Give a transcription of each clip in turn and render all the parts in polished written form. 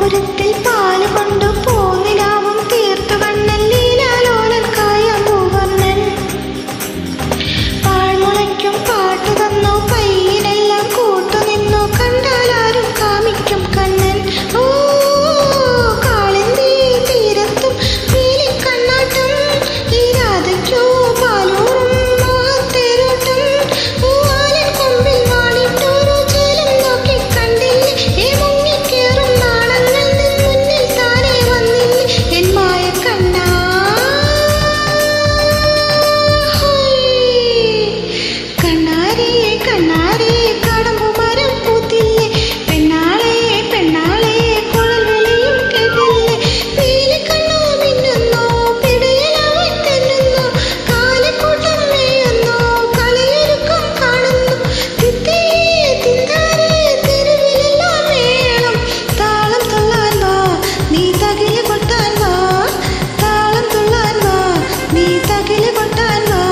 ഗോപുരത്തിൽ പാല് കൊണ്ടു പോന്നിലാവും തീർത്തു കണ്ണൻ ലീലാലോലൻ കായമ്പൂവർണ്ണൻ പാഴ്മുളയ്ക്കും പാട്ടു തന്നു പയ്യനെല്ലാം കൂട്ടുനിന്നു കണ്ടാലാരും കാമിക്കും കണ്ണൻ ഓ കാളിന്തി തീരത്തും പീലിക്കണ്ണാട്ടം ഈ രാധയ്ക്കോ പാലൂറും മോഹത്തേരോട്ടം പൂവാലൻ കൊമ്പിൽ വാണിട്ടൊരു ചേലം നോക്കി കണ്ടില്ലേ ഏ മുങ്ങിക്കേറും നാളങ്ങൾ നിൻ മുന്നിൽ താനേ വന്നില്ലേ എൻ മായ കണ്ണാ കണ്ണാരേ കണ്ണാരേ കടമ്പുമരം പൂത്തില്ലേ പെണ്ണാളെ പെണ്ണാളെ കുഴൽ വിളിയും കേട്ടില്ലേ നീലിക്കണ്ണോ മിന്നുന്നു പിടയിലവൻ തെന്നുന്നു കാലിക്കൂട്ടം മേയുന്നു കളിയൊരുക്കം കാണുന്നു തിത്തേ തിന്താരേ തെരുവിലെല്ലാം മേളം താളം തുള്ളാൻ വാ നീ തകില് കൊട്ടാൻ വാ താളം തുള്ളാൻ വാ നീ തകില് കൊട്ടാൻ വാ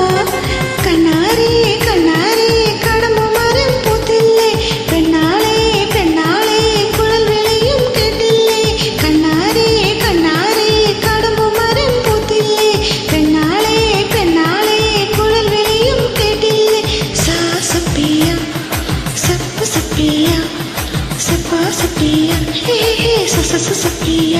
കണ്ണാരേ കണ്ണാരേ കടമ്പുമരം പൂത്തില്ലേ പെണ്ണാളെ പെണ്ണാളെ കുഴൽ വിളിയും കേട്ടില്ലേ കണ്ണാരേ കണ്ണാരേ കടമ്പുമരം പൂത്തില്ലേ പെണ്ണാളെ പെണ്ണാളെ കുഴൽ വിളിയും കേട്ടില്ലേ സാ സപ്പിയ സപ്പ സപ്പിയ സപ്പ സപ്പിയ ഹേ ഹേ സ സ സ സപ്പിയ